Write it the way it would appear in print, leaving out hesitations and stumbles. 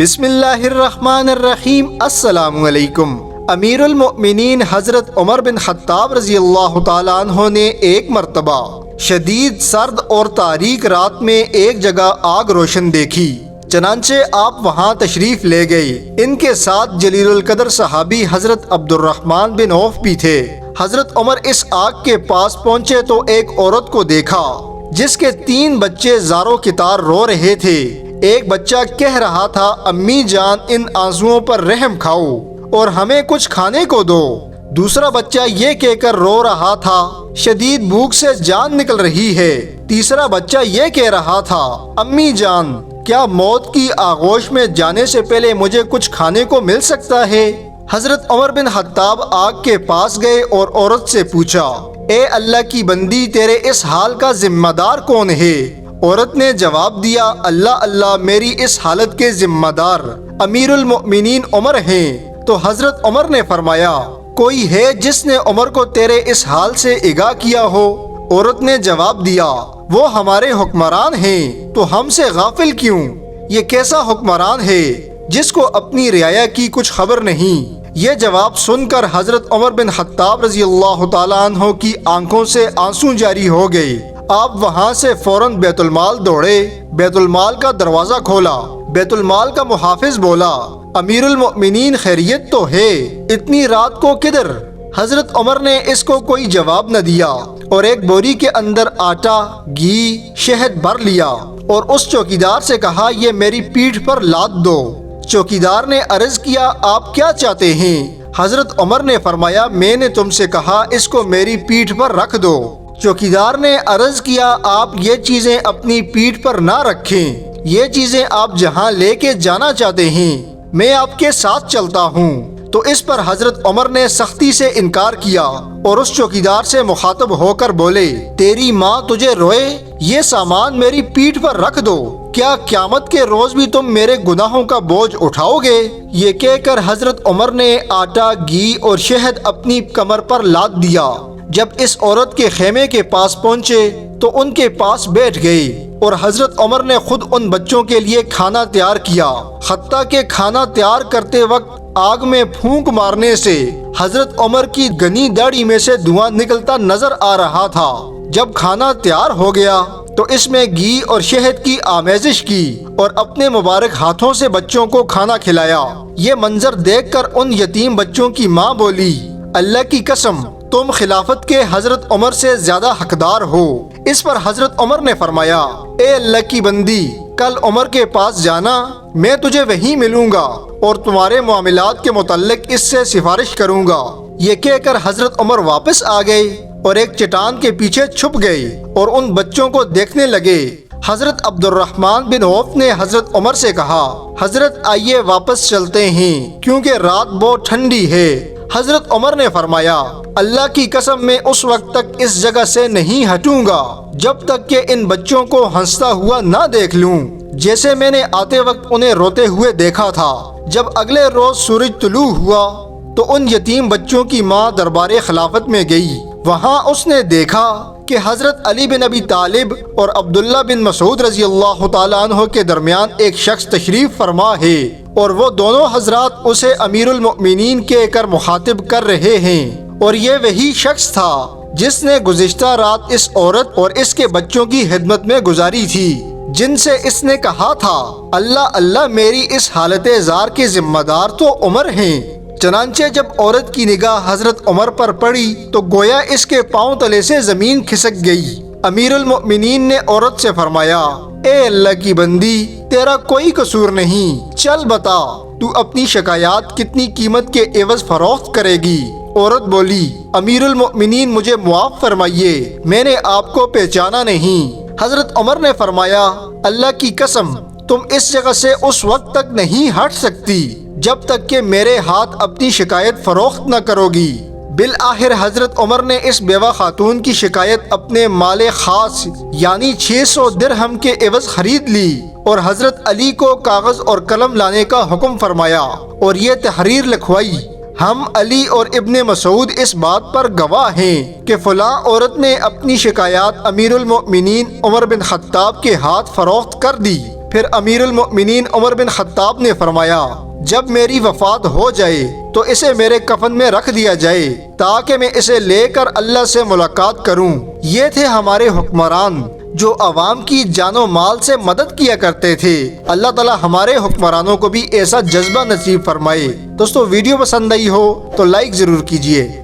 بسم اللہ الرحمن الرحیم۔ السلام علیکم۔ امیر المؤمنین حضرت عمر بن خطاب رضی اللہ تعالیٰ عنہ نے ایک مرتبہ شدید سرد اور تاریک رات میں ایک جگہ آگ روشن دیکھی، چنانچہ آپ وہاں تشریف لے گئے۔ ان کے ساتھ جلیل القدر صحابی حضرت عبد الرحمن بن عوف بھی تھے۔ حضرت عمر اس آگ کے پاس پہنچے تو ایک عورت کو دیکھا جس کے 3 بچے زاروں کی طرح رو رہے تھے۔ ایک بچہ کہہ رہا تھا، امی جان ان آنسوؤں پر رحم کھاؤ اور ہمیں کچھ کھانے کو دو۔ دوسرا بچہ یہ کہہ کر رو رہا تھا، شدید بھوک سے جان نکل رہی ہے۔ تیسرا بچہ یہ کہہ رہا تھا، امی جان کیا موت کی آغوش میں جانے سے پہلے مجھے کچھ کھانے کو مل سکتا ہے؟ حضرت عمر بن خطاب آگ کے پاس گئے اور عورت سے پوچھا، اے اللہ کی بندی، تیرے اس حال کا ذمہ دار کون ہے؟ عورت نے جواب دیا، اللہ اللہ، میری اس حالت کے ذمہ دار امیر المؤمنین عمر ہیں۔ تو حضرت عمر نے فرمایا، کوئی ہے جس نے عمر کو تیرے اس حال سے آگاہ کیا ہو؟ عورت نے جواب دیا، وہ ہمارے حکمران ہیں، تو ہم سے غافل کیوں؟ یہ کیسا حکمران ہے جس کو اپنی رعایا کی کچھ خبر نہیں؟ یہ جواب سن کر حضرت عمر بن خطاب رضی اللہ تعالیٰ عنہ کی آنکھوں سے آنسو جاری ہو گئے۔ آپ وہاں سے فوراً بیت المال دوڑے، بیت المال کا دروازہ کھولا۔ بیت المال کا محافظ بولا، امیر المؤمنین خیریت تو ہے، اتنی رات کو کدھر؟ حضرت عمر نے اس کو کوئی جواب نہ دیا اور ایک بوری کے اندر آٹا، گھی، شہد بھر لیا اور اس چوکیدار سے کہا، یہ میری پیٹھ پر لاد دو۔ چوکیدار نے عرض کیا، آپ کیا چاہتے ہیں؟ حضرت عمر نے فرمایا، میں نے تم سے کہا اس کو میری پیٹھ پر رکھ دو۔ چوکیدار نے عرض کیا، آپ یہ چیزیں اپنی پیٹھ پر نہ رکھیں، یہ چیزیں آپ جہاں لے کے جانا چاہتے ہیں میں آپ کے ساتھ چلتا ہوں۔ تو اس پر حضرت عمر نے سختی سے انکار کیا اور اس چوکیدار سے مخاطب ہو کر بولے، تیری ماں تجھے روئے، یہ سامان میری پیٹھ پر رکھ دو، کیا قیامت کے روز بھی تم میرے گناہوں کا بوجھ اٹھاؤ گے؟ یہ کہہ کر حضرت عمر نے آٹا، گھی اور شہد اپنی کمر پر لاد دیا۔ جب اس عورت کے خیمے کے پاس پہنچے تو ان کے پاس بیٹھ گئے اور حضرت عمر نے خود ان بچوں کے لیے کھانا تیار کیا۔ حتیٰ کہ کھانا تیار کرتے وقت آگ میں پھونک مارنے سے حضرت عمر کی گھنی داڑھی میں سے دھواں نکلتا نظر آ رہا تھا۔ جب کھانا تیار ہو گیا تو اس میں گھی اور شہد کی آمیزش کی اور اپنے مبارک ہاتھوں سے بچوں کو کھانا کھلایا۔ یہ منظر دیکھ کر ان یتیم بچوں کی ماں بولی، اللہ کی قسم تم خلافت کے حضرت عمر سے زیادہ حقدار ہو۔ اس پر حضرت عمر نے فرمایا، اے اللہ کی بندی، کل عمر کے پاس جانا، میں تجھے وہیں ملوں گا اور تمہارے معاملات کے متعلق اس سے سفارش کروں گا۔ یہ کہہ کر حضرت عمر واپس آ گئے اور ایک چٹان کے پیچھے چھپ گئے اور ان بچوں کو دیکھنے لگے۔ حضرت عبد الرحمن بن عوف نے حضرت عمر سے کہا، حضرت آئیے واپس چلتے ہیں کیونکہ رات بہت ٹھنڈی ہے۔ حضرت عمر نے فرمایا، اللہ کی قسم میں اس وقت تک اس جگہ سے نہیں ہٹوں گا جب تک کہ ان بچوں کو ہنستا ہوا نہ دیکھ لوں، جیسے میں نے آتے وقت انہیں روتے ہوئے دیکھا تھا۔ جب اگلے روز سورج طلوع ہوا تو ان یتیم بچوں کی ماں دربار خلافت میں گئی۔ وہاں اس نے دیکھا کہ حضرت علی بن ابی طالب اور عبداللہ بن مسعود رضی اللہ تعالیٰ عنہ کے درمیان ایک شخص تشریف فرما ہے اور وہ دونوں حضرات اسے امیر المؤمنین کہہ کر مخاطب کر رہے ہیں، اور یہ وہی شخص تھا جس نے گزشتہ رات اس عورت اور اس کے بچوں کی خدمت میں گزاری تھی، جن سے اس نے کہا تھا، اللہ اللہ، میری اس حالت زار کے ذمہ دار تو عمر ہیں۔ چنانچہ جب عورت کی نگاہ حضرت عمر پر پڑی تو گویا اس کے پاؤں تلے سے زمین کھسک گئی۔ امیر المؤمنین نے عورت سے فرمایا، اے اللہ کی بندی، تیرا کوئی قصور نہیں، چل بتا تو اپنی شکایات کتنی قیمت کے عوض فروخت کرے گی؟ عورت بولی، امیر المؤمنین مجھے معاف فرمائیے، میں نے آپ کو پہچانا نہیں۔ حضرت عمر نے فرمایا، اللہ کی قسم تم اس جگہ سے اس وقت تک نہیں ہٹ سکتی جب تک کہ میرے ہاتھ اپنی شکایت فروخت نہ کرو گی۔ بالآخر حضرت عمر نے اس بیوہ خاتون کی شکایت اپنے مال خاص یعنی 600 درہم کے عوض خرید لی اور حضرت علی کو کاغذ اور قلم لانے کا حکم فرمایا اور یہ تحریر لکھوائی، ہم علی اور ابن مسعود اس بات پر گواہ ہیں کہ فلاں عورت نے اپنی شکایات امیر المؤمنین عمر بن خطاب کے ہاتھ فروخت کر دی۔ پھر امیر المؤمنین عمر بن خطاب نے فرمایا جب میری وفات ہو جائے تو اسے میرے کفن میں رکھ دیا جائے تاکہ میں اسے لے کر اللہ سے ملاقات کروں۔ یہ تھے ہمارے حکمران جو عوام کی جان و مال سے مدد کیا کرتے تھے۔ اللہ تعالی ہمارے حکمرانوں کو بھی ایسا جذبہ نصیب فرمائے۔ دوستو ویڈیو پسند آئی ہو تو لائک ضرور کیجیے۔